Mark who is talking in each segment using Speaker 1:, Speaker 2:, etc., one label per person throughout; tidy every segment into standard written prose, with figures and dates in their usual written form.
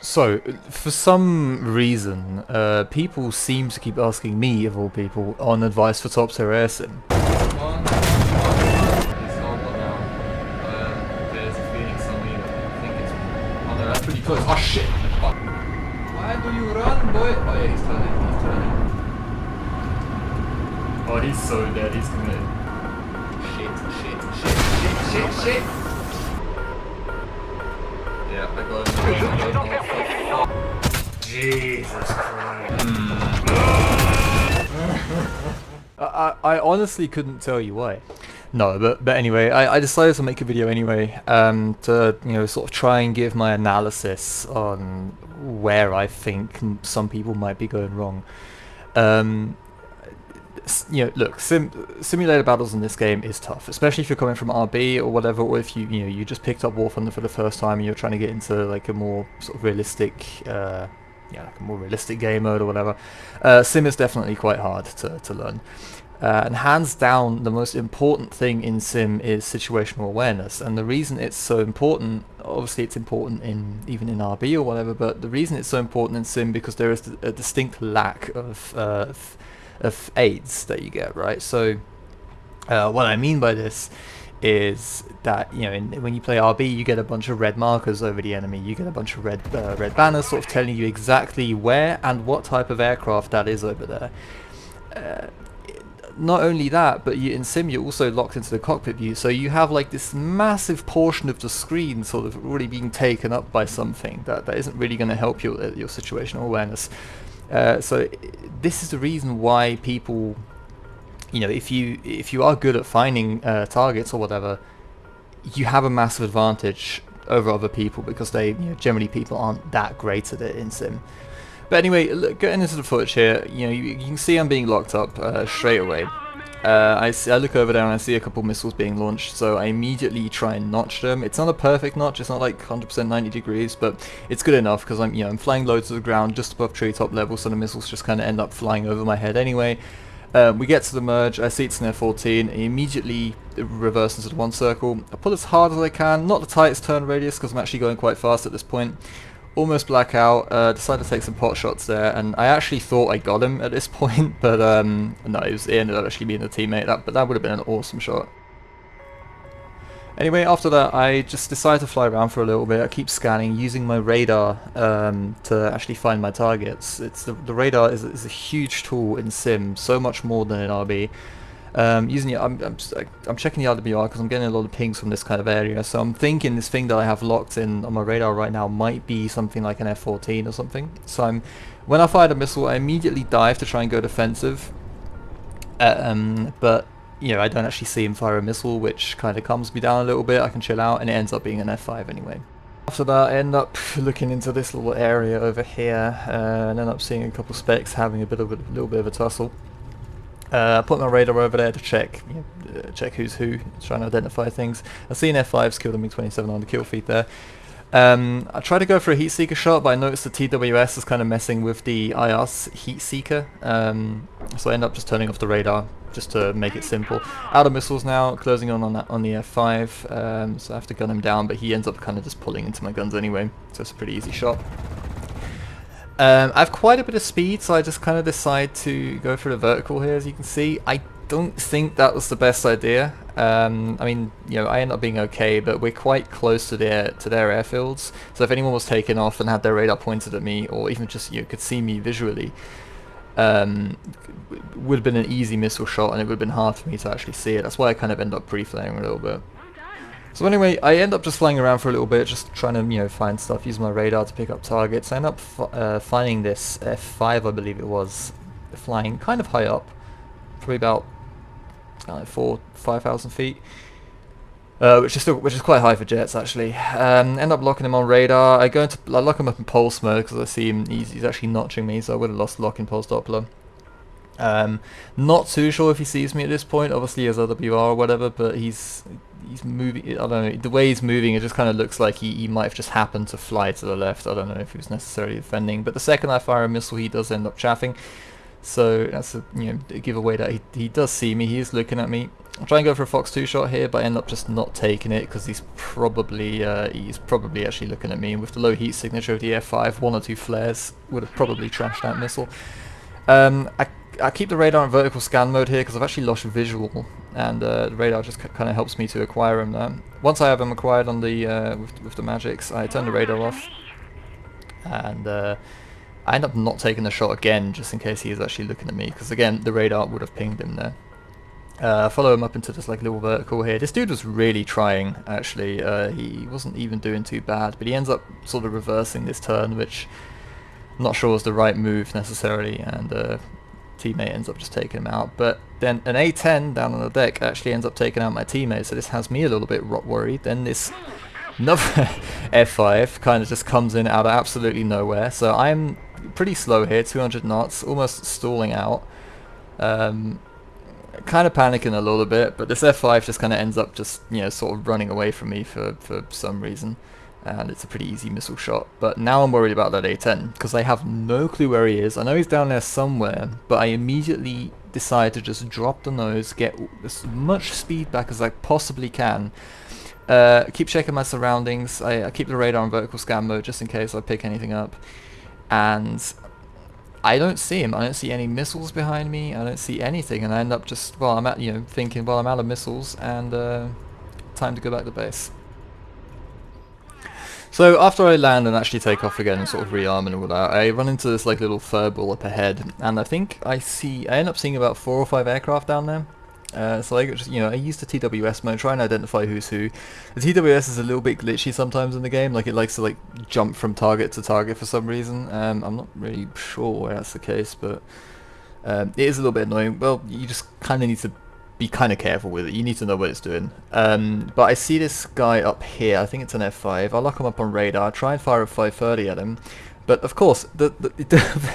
Speaker 1: So, for some reason, people seem to keep asking me, of all people, on advice for top tier air sim. It's normal now. There's a feeling somewhere that I think it's. Oh no, that's pretty close. Oh shit! Fuck. Why do you run, boy? Oh yeah, he's turning. He's turning. Oh, he's so dead. He's committed. Shit. Yeah, I got him. Jesus Christ. I honestly couldn't tell you why. No, but anyway, I decided to make a video anyway, to sort of try and give my analysis on where I think some people might be going wrong. Look, simulated battles in this game is tough, especially if you're coming from RB or whatever, or if you just picked up War Thunder for the first time and you're trying to get into like a more sort of realistic, like a more realistic game mode or whatever. Sim is definitely quite hard to learn. And hands down, the most important thing in Sim is situational awareness. And the reason it's so important, obviously it's important even in RB or whatever, but the reason it's so important in Sim because there is a distinct lack of aids that you get, right? So what I mean by this is that when you play RB, you get a bunch of red markers over the enemy. You get a bunch of red banners, sort of telling you exactly where and what type of aircraft that is over there. Not only that, but in Sim you're also locked into the cockpit view, so you have like this massive portion of the screen sort of already being taken up by something that isn't really going to help your situational awareness. So this is the reason why people, if you are good at finding targets or whatever, you have a massive advantage over other people because generally people aren't that great at it in Sim. But anyway, getting into the footage here, you can see I'm being locked up straight away. I look over there and I see a couple missiles being launched, so I immediately try and notch them. It's not a perfect notch, it's not like 100% 90 degrees, but it's good enough because I'm flying low to the ground just above treetop level, so the missiles just kind of end up flying over my head anyway. We get to the merge, I see it's an F-14, I immediately reverse into the one circle. I pull as hard as I can, not the tightest turn radius because I'm actually going quite fast at this point. Almost black out, decided to take some pot shots there, and I actually thought I got him at this point, but no, it ended up actually being a teammate, but that would have been an awesome shot. Anyway, after that I just decided to fly around for a little bit. I keep scanning, using my radar to actually find my targets. The radar is a huge tool in Sim, so much more than in RB. I'm checking the RWR because I'm getting a lot of pings from this kind of area, so I'm thinking this thing that I have locked in on my radar right now might be something like an F-14 or something. So when I fired a missile, I immediately dive to try and go defensive, but I don't actually see him fire a missile, which kind of calms me down a little bit. I can chill out, and it ends up being an F5 anyway. After that, I end up looking into this little area over here, and end up seeing a couple specs having a little bit of a tussle. I put my radar over there to check who's who, trying to identify things. I see an F5's killed a MiG-27 on the kill feed there. I tried to go for a heat seeker shot, but I noticed the TWS is kind of messing with the IR's heat seeker, so I end up just turning off the radar just to make it simple. Out of missiles now, closing on the F5, so I have to gun him down, but he ends up kind of just pulling into my guns anyway, so it's a pretty easy shot. I have quite a bit of speed, so I just kind of decide to go for the vertical here, as you can see. I don't think that was the best idea. I mean, I end up being okay, but we're quite close to their airfields, so if anyone was taken off and had their radar pointed at me, or even just could see me visually, would have been an easy missile shot, and it would have been hard for me to actually see it. That's why I kind of end up pre-flaring a little bit. So anyway, I end up just flying around for a little bit, just trying to find stuff, use my radar to pick up targets. I end up finding this F5, I believe it was, flying kind of high up, probably about 5,000 feet, which is quite high for jets actually. End up locking him on radar. I lock him up in pulse mode because I see him. He's actually notching me, so I would have lost lock in pulse Doppler. Not too sure if he sees me at this point. Obviously he has RWR or whatever, but he's moving. I don't know, the way he's moving, it just kind of looks like he might have just happened to fly to the left. I don't know if he was necessarily defending, but the second I fire a missile, he does end up chaffing. So that's a a giveaway that he does see me. He is looking at me. I'll try and go for a Fox 2 shot here, but I end up just not taking it because he's probably actually looking at me. And with the low heat signature of the F5, 1 or 2 flares would have probably trashed that missile. I keep the radar in vertical scan mode here because I've actually lost visual, and the radar just kind of helps me to acquire him there. Once I have him acquired on the with the magics, I turn the radar off, and I end up not taking the shot again just in case he is actually looking at me, because again the radar would have pinged him there. Follow him up into this like little vertical here. This dude was really trying actually. He wasn't even doing too bad, but he ends up sort of reversing this turn, which I'm not sure was the right move necessarily, and teammate ends up just taking him out. But then an A10 down on the deck actually ends up taking out my teammate, so this has me a little bit worried. Then this another F5 kind of just comes in out of absolutely nowhere, so I'm pretty slow here, 200 knots, almost stalling out. Kind of panicking a little bit, but this F5 just kind of ends up just, sort of running away from me for some reason, and it's a pretty easy missile shot. But now I'm worried about that A10, because I have no clue where he is. I know he's down there somewhere, but I immediately decide to just drop the nose, get as much speed back as I possibly can, keep checking my surroundings. I keep the radar on vertical scan mode just in case I pick anything up, and I don't see him. I don't see any missiles behind me. I don't see anything, and I end up just, well, I'm at, thinking, well, I'm out of missiles, and time to go back to base. So after I land and actually take off again and sort of rearm and all that, I run into this like little furball up ahead, and I think I end up seeing about 4 or 5 aircraft down there. So I just, I use the TWS mode, try and identify who's who. The TWS is a little bit glitchy sometimes in the game, like it likes to jump from target to target for some reason. I'm not really sure why that's the case, but it is a little bit annoying. Well, you just kind of need to be kind of careful with it. You need to know what it's doing. But I see this guy up here. I think it's an F5. I'll lock him up on radar, try and fire a 530 at him. But of course, the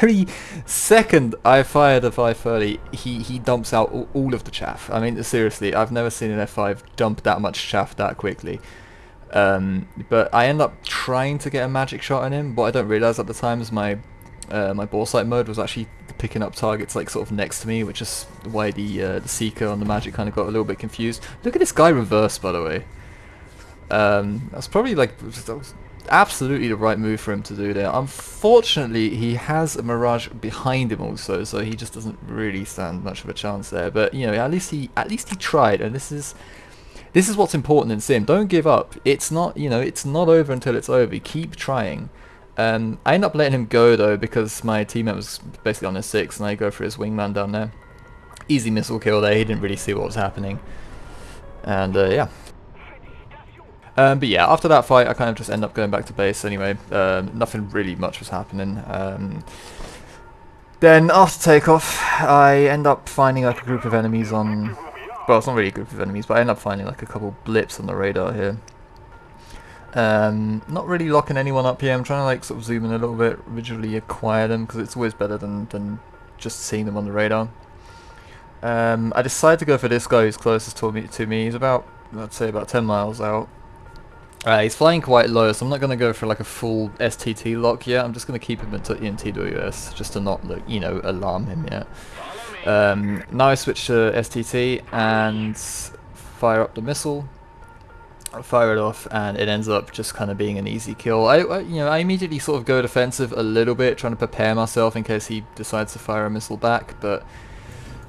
Speaker 1: very second I fire the 530, he dumps out all of the chaff. I mean, seriously, I've never seen an F5 dump that much chaff that quickly. But I end up trying to get a magic shot on him. What I don't realise at the time is my ball sight mode was actually picking up targets like sort of next to me, which is why the seeker on the magic kind of got a little bit confused. Look at this guy reverse, by the way. That's probably absolutely the right move for him to do there. Unfortunately, he has a Mirage behind him also, so he just doesn't really stand much of a chance there. But at least he tried, and this is what's important in Sim. Don't give up. It's not it's not over until it's over. Keep trying. I end up letting him go though because my teammate was basically on his 6, and I go for his wingman down there. Easy missile kill there. He didn't really see what was happening, and yeah. But yeah, after that fight, I kind of just end up going back to base anyway. Nothing really much was happening. Then after takeoff, I end up finding like a group of enemies on... Well, it's not really a group of enemies, but I end up finding like a couple blips on the radar here. Not really locking anyone up here. I'm trying to sort of zoom in a little bit, visually acquire them, because it's always better than just seeing them on the radar. I decided to go for this guy who's closest to me. He's about, I'd say, about 10 miles out. He's flying quite low, so I'm not going to go for like a full STT lock yet. I'm just going to keep him in TWS just to not, alarm him yet. Now I switch to STT and fire up the missile. I fire it off, and it ends up just kind of being an easy kill. I immediately sort of go defensive a little bit, trying to prepare myself in case he decides to fire a missile back. But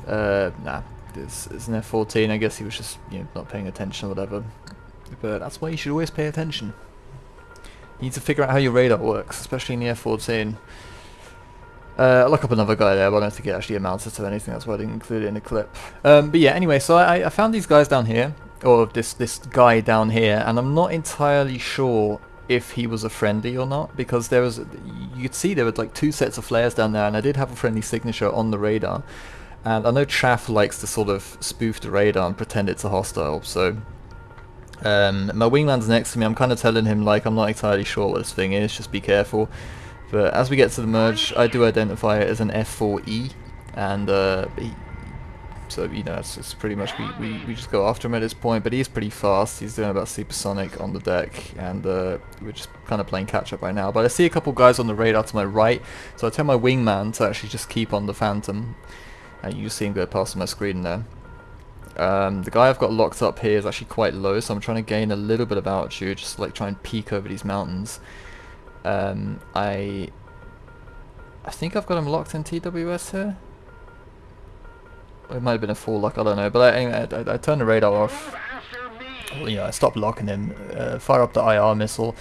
Speaker 1: nah, it's an F-14. I guess he was just not paying attention or whatever. But that's why you should always pay attention. You need to figure out how your radar works, especially in the F-14. I'll look up another guy there, but I don't think it actually amounts to anything. That's why I didn't include it in the clip. But yeah, anyway, so I found these guys down here, or this guy down here, and I'm not entirely sure if he was a friendly or not, because you could see there were like 2 sets of flares down there, and I did have a friendly signature on the radar. And I know Chaff likes to sort of spoof the radar and pretend it's a hostile, so... my wingman's next to me. I'm kind of telling him I'm not entirely sure what this thing is, just be careful. But as we get to the merge, I do identify it as an F4E, and So, you know, it's pretty much we just go after him at this point, but he's pretty fast. He's doing about supersonic on the deck, and we're just kind of playing catch up right now. But I see a couple guys on the radar to my right, so I tell my wingman to actually just keep on the Phantom, and you just see him go past my screen there. The guy I've got locked up here is actually quite low, so I'm trying to gain a little bit of altitude, just to, like, try and peek over these mountains. I think I've got him locked in TWS here. It might have been a full lock, I don't know. But anyway, I turned the radar off. Well, you know, I stopped locking him. Fire up the IR missile.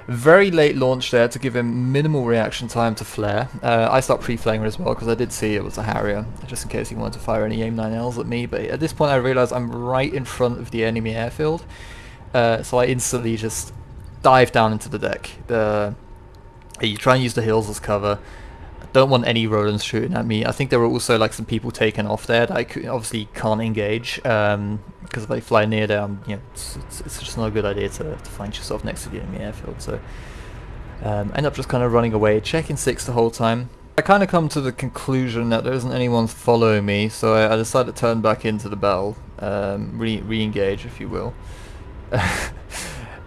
Speaker 1: Very late launch there to give him minimal reaction time to flare. I stopped pre-flaring as well because I did see it was a Harrier, just in case he wanted to fire any AIM-9Ls at me. But at this point I realised I'm right in front of the enemy airfield. So I instantly just dive down into the deck. You try and use the hills as cover. Don't want any rodents shooting at me. I think there were also like some people taken off there that I obviously can't engage because if they fly near there, you know, it's just not a good idea to find yourself next to the enemy airfield. So end up just kind of running away, checking 6 the whole time. I kind of come to the conclusion that there isn't anyone following me, so I decided to turn back into the battle, re-engage if you will.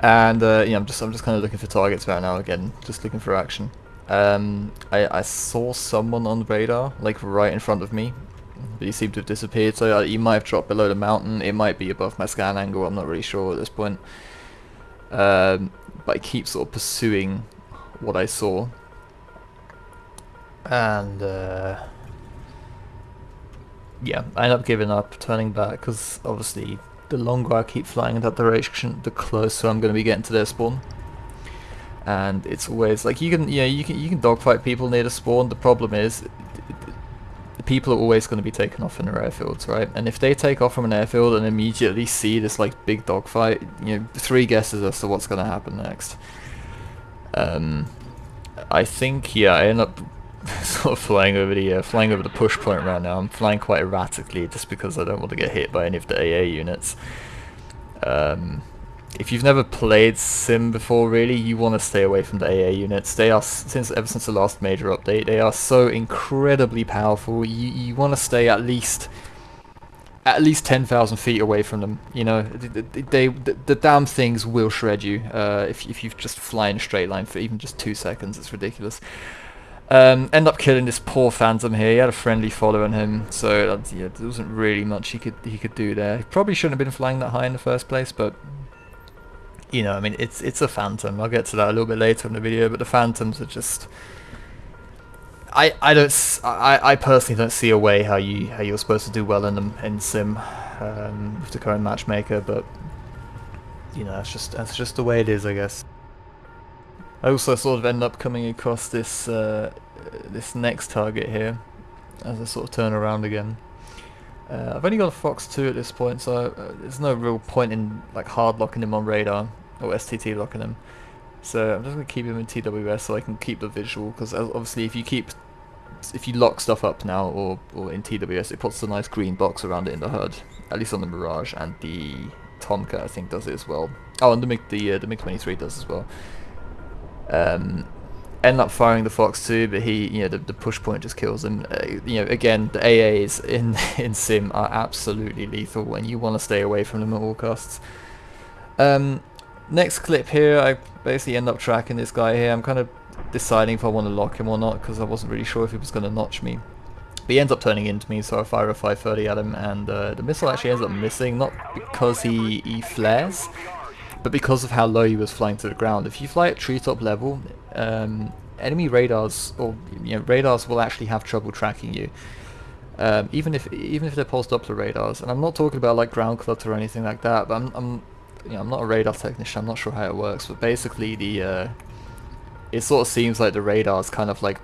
Speaker 1: And yeah, I'm just kind of looking for targets right now again, just looking for action. I saw someone on the radar, like right in front of me, but he seemed to have disappeared, so he might have dropped below the mountain. It might be above my scan angle, I'm not really sure at this point. But I keep sort of pursuing what I saw. And yeah, I end up giving up, turning back, because obviously the longer I keep flying in that direction, the closer I'm going to be getting to their spawn. And it's always like you can dogfight people near the spawn. The problem is the people are always going to be taken off in their airfields, right? And if they take off from an airfield and immediately see this like big dogfight, you know, 3 guesses as to what's going to happen next. I think, yeah, I end up sort of flying over the push point right now. I'm flying quite erratically just because I don't want to get hit by any of the AA units. If you've never played Sim before, really, you want to stay away from the AA units. They are, ever since the last major update, they are so incredibly powerful. You want to stay at least 10,000 feet away from them. You know, the damn things will shred you if you just fly in a straight line for even just 2 seconds. It's ridiculous. End up killing this poor Phantom here. He had a friendly following him, so yeah, there wasn't really much he could do there. He probably shouldn't have been flying that high in the first place, but you know, I mean, it's a Phantom. I'll get to that a little bit later in the video, but the Phantoms are just... I personally don't see a way how you're supposed to do well in them in Sim with the current matchmaker, but you know, that's just the way it is, I guess. I also sort of end up coming across this this next target here as I sort of turn around again. I've only got a Fox 2 at this point, so there's no real point in like hard locking him on radar or STT locking him. So I'm just gonna keep him in TWS so I can keep the visual, because obviously if you lock stuff up now or in TWS, it puts a nice green box around it in the HUD. At least on the Mirage, and the Tomcat I think does it as well. Oh, and the MiG-23 does as well. End up firing the Fox 2, but the push point just kills him. You know, again, the AAs in Sim are absolutely lethal, and you want to stay away from them at all costs. Next clip here, I basically end up tracking this guy here. I'm kind of deciding if I want to lock him or not, because I wasn't really sure if he was going to notch me. But he ends up turning into me, so I fire a 530 at him, and the missile actually ends up missing, not because he flares, but because of how low he was flying to the ground. If you fly at treetop level, enemy radars radars will actually have trouble tracking you, even if they're pulse Doppler radars. And I'm not talking about like ground clutter or anything like that. But I'm not a radar technician. I'm not sure how it works, but basically it sort of seems like the radar's kind of like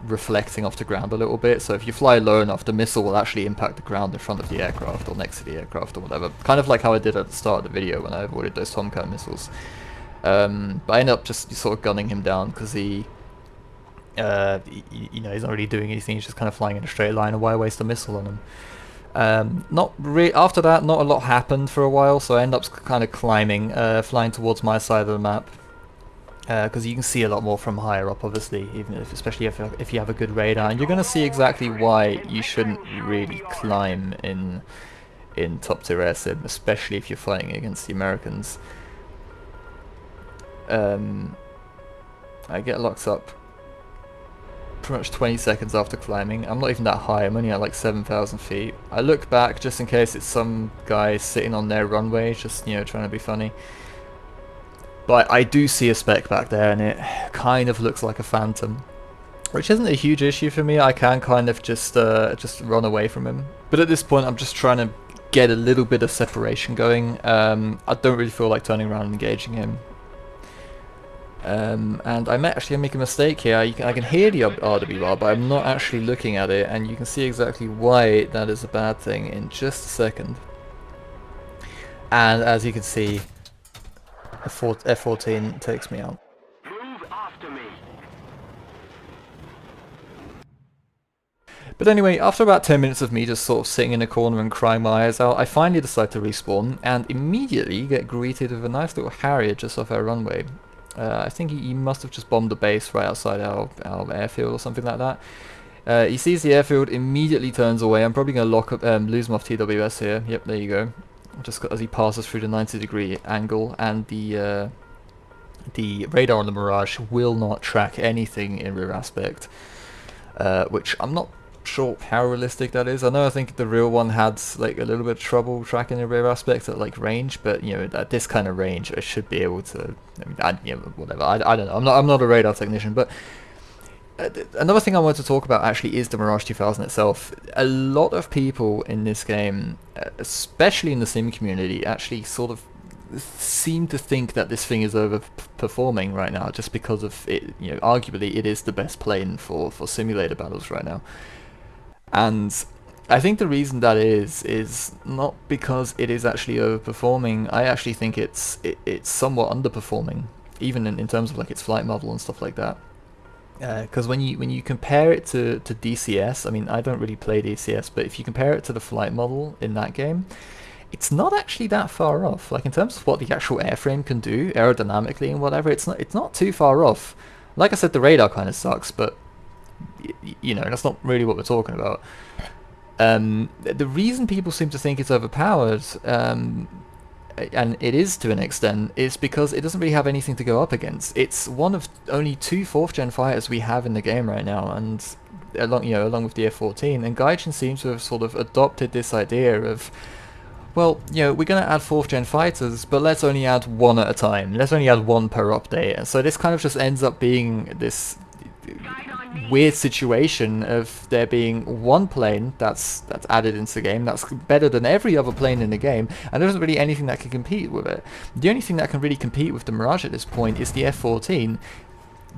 Speaker 1: reflecting off the ground a little bit. So if you fly low enough, the missile will actually impact the ground in front of the aircraft or next to the aircraft or whatever. Kind of like how I did at the start of the video when I avoided those Tomcat missiles. But I end up just sort of gunning him down because he's not really doing anything. He's just kind of flying in a straight line, and why waste a missile on him? After that, not a lot happened for a while, so I end up kind of climbing, flying towards my side of the map. because you can see a lot more from higher up, obviously, even if, especially if you have a good radar, and you're going to see exactly why you shouldn't really climb in top tier air sim, especially if you're fighting against the Americans. I get locked up pretty much 20 seconds after climbing. I'm not even that high, I'm only at like 7,000 feet. I look back just in case it's some guy sitting on their runway, just, you know, trying to be funny. But I do see a speck back there, and it kind of looks like a phantom, which isn't a huge issue for me. I can kind of just run away from him. But at this point, I'm just trying to get a little bit of separation going. I don't really feel like turning around and engaging him. And I might actually make a mistake here. I can hear the RWR, but I'm not actually looking at it, and you can see exactly why that is a bad thing in just a second. And as you can see, F-14 takes me out.
Speaker 2: Move after me.
Speaker 1: But anyway, after about 10 minutes of me just sort of sitting in a corner and crying my eyes out, I finally decide to respawn, and immediately get greeted with a nice little Harrier just off our runway. I think he must have just bombed the base right outside our airfield or something like that. He sees the airfield, immediately turns away. I'm probably going to lose him off TWS here. Yep, there you go. Just as he passes through the 90-degree angle, and the radar on the Mirage will not track anything in rear aspect, which I'm not sure how realistic that is. I think the real one had like a little bit of trouble tracking the rear aspect at like range, but you know, at this kind of range I should be able to. You know, whatever. I don't know. I'm not a radar technician, but another thing I want to talk about actually is the Mirage 2000 itself. A lot of people in this game, especially in the sim community, actually sort of seem to think that this thing is overperforming right now, just because of it. You know, arguably it is the best plane for simulator battles right now. And I think the reason that is not because it is actually overperforming. I actually think it's somewhat underperforming, even in terms of like its flight model and stuff like that. Because when you compare it to DCS, I mean, I don't really play DCS, but if you compare it to the flight model in that game, it's not actually that far off. Like in terms of what the actual airframe can do aerodynamically and whatever, it's not too far off. Like I said, the radar kind of sucks, but you know, that's not really what we're talking about. The reason people seem to think it's overpowered, and it is to an extent, is because it doesn't really have anything to go up against. It's one of only 2 4th gen fighters we have in the game right now, and along with the F-14, and Gaijin seems to have sort of adopted this idea of, well, you know, we're going to add 4th gen fighters, but let's only add one at a time. Let's only add one per update. And so this kind of just ends up being this weird situation of there being one plane that's added into the game that's better than every other plane in the game, and there isn't really anything that can compete with it. The only thing that can really compete with the Mirage at this point is the F-14,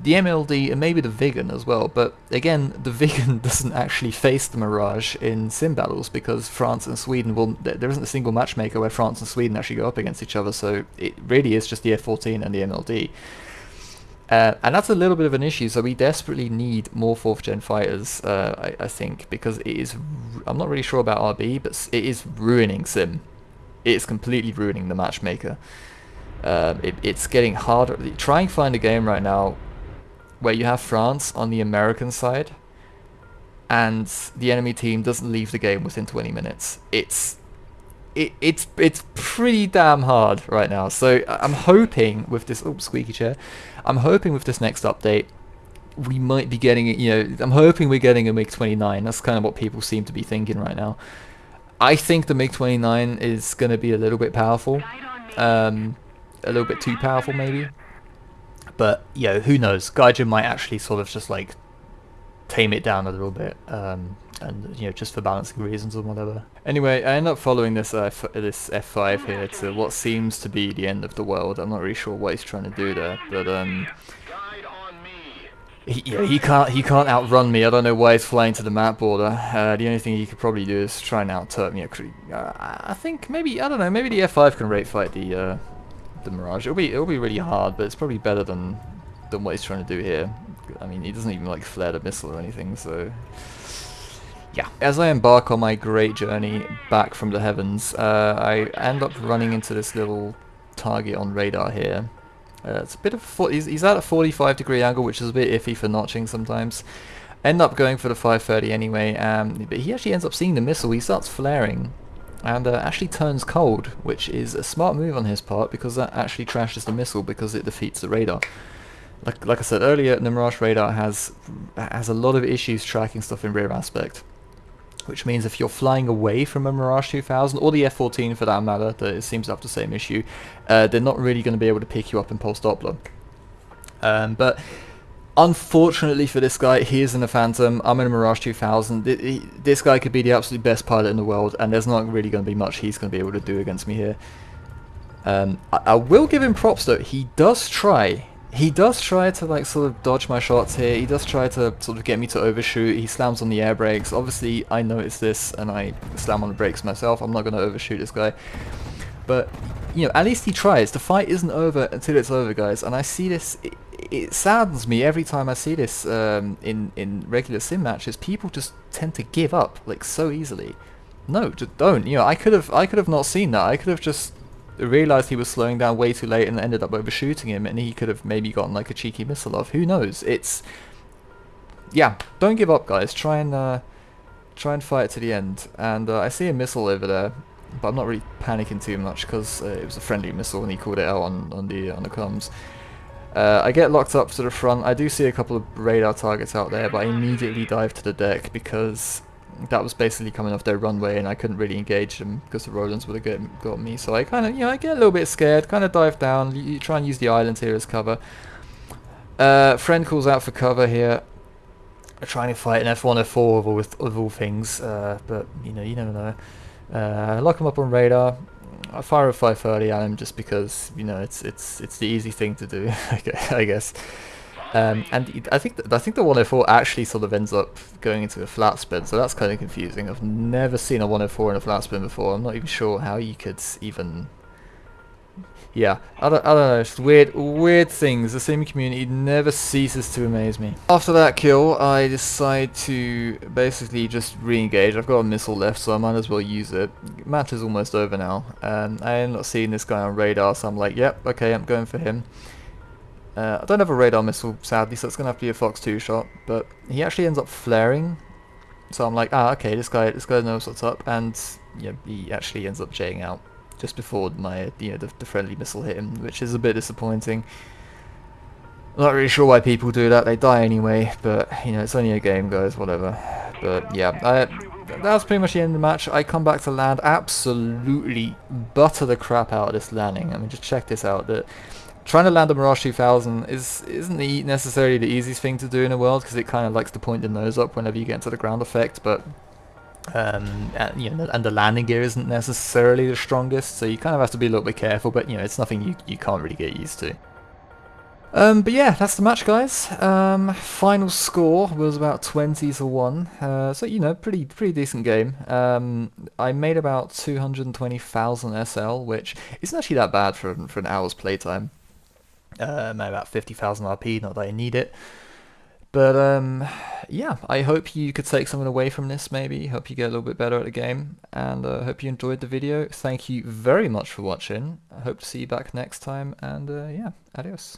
Speaker 1: the MLD, and maybe the Viggen as well. But again, the Viggen doesn't actually face the Mirage in sim battles, because France and Sweden there isn't a single matchmaker where France and Sweden actually go up against each other, so it really is just the F-14 and the MLD. And that's a little bit of an issue, so we desperately need more 4th gen fighters, I think, because it is, I'm not really sure about RB, but it is ruining sim. It is completely ruining the matchmaker. It's getting harder. Try and find a game right now where you have France on the American side, and the enemy team doesn't leave the game within 20 minutes. It's pretty damn hard right now. So I'm hoping with this, squeaky chair, I'm hoping with this next update we might be getting it, you know, I'm hoping we're getting a MiG-29. That's kind of what people seem to be thinking right now. I think the MiG-29 is going to be a little bit powerful, a little bit too powerful maybe, but you know, who knows, Gaijin might actually sort of just like tame it down a little bit, and you know, just for balancing reasons or whatever. Anyway, I end up following this this F5 here to what seems to be the end of the world. I'm not really sure what he's trying to do there, but he can't outrun me. I don't know why he's flying to the map border. The only thing he could probably do is try and out-turp me. I think maybe, I don't know, maybe the F5 can rate fight the Mirage. It'll be really hard, but it's probably better than what he's trying to do here. I mean, he doesn't even like flare the missile or anything, so yeah. As I embark on my great journey back from the heavens, I end up running into this little target on radar here. It's a bit of he's at a 45-degree angle, which is a bit iffy for notching sometimes. End up going for the 530 anyway, but he actually ends up seeing the missile. He starts flaring and actually turns cold, which is a smart move on his part because that actually trashes the missile because it defeats the radar. Like I said earlier, the Mirage radar has a lot of issues tracking stuff in rear aspect, which means if you're flying away from a Mirage 2000, or the F-14 for that matter, that it seems to have the same issue, they're not really going to be able to pick you up in pulse Doppler. But unfortunately for this guy, he is in a Phantom, I'm in a Mirage 2000, this guy could be the absolute best pilot in the world, and there's not really going to be much he's going to be able to do against me here. I will give him props though, he does try to like sort of dodge my shots here. He does try to sort of get me to overshoot. He slams on the air brakes. Obviously I notice this and I slam on the brakes myself. I'm not going to overshoot this guy. But, you know, at least he tries. The fight isn't over until it's over, guys. And I see this, it saddens me every time I see this in regular sim matches. People just tend to give up like so easily. No, just don't. You know, I could have not seen that. I could have just realized he was slowing down way too late and ended up overshooting him, and he could have maybe gotten like a cheeky missile off. Who knows? It's, yeah, don't give up, guys. Try and fight to the end. And I see a missile over there, but I'm not really panicking too much because it was a friendly missile and he called it out on the comms. I get locked up to the front. I do see a couple of radar targets out there, but I immediately dive to the deck because that was basically coming off their runway and I couldn't really engage them because the Rolands would have got me. So I kind of, you know, I get a little bit scared, kind of dive down, you try and use the island here as cover. Friend calls out for cover here. I'm trying to fight an F1, F4 of all things, but you know, you never know. I lock him up on radar. I fire a 530 at him just because, you know, it's the easy thing to do, I guess. And I think the 104 actually sort of ends up going into a flat spin, so that's kind of confusing. I've never seen a 104 in a flat spin before. I'm not even sure how you could even. Yeah, I don't know. Just weird things. The sim community never ceases to amaze me. After that kill, I decide to basically just re-engage. I've got a missile left, so I might as well use it. Match is almost over now. I end up seeing this guy on radar, so I'm like, yep, okay, I'm going for him. I don't have a radar missile, sadly, so it's going to have to be a Fox 2 shot, but he actually ends up flaring, so I'm like, ah, okay, this guy knows what's up, and yeah, he actually ends up J'ing out just before my, you know, the friendly missile hit him, which is a bit disappointing. I'm not really sure why people do that, they die anyway, but, you know, it's only a game, guys, whatever. But, yeah, that was pretty much the end of the match. I come back to land, absolutely butter the crap out of this landing. I mean, just check this out. Trying to land a Mirage 2000 isn't necessarily the easiest thing to do in the world because it kind of likes to point the nose up whenever you get into the ground effect, but you know, and the landing gear isn't necessarily the strongest, so you kind of have to be a little bit careful. But you know, it's nothing you can't really get used to. But yeah, that's the match, guys. Final score was about 20-1, so you know, pretty decent game. I made about 220,000 SL, which isn't actually that bad for an hour's playtime. About 50,000 RP, not that I need it. But yeah, I hope you could take something away from this, maybe. Hope you get a little bit better at the game, and hope you enjoyed the video. Thank you very much for watching. I hope to see you back next time, and yeah, adios.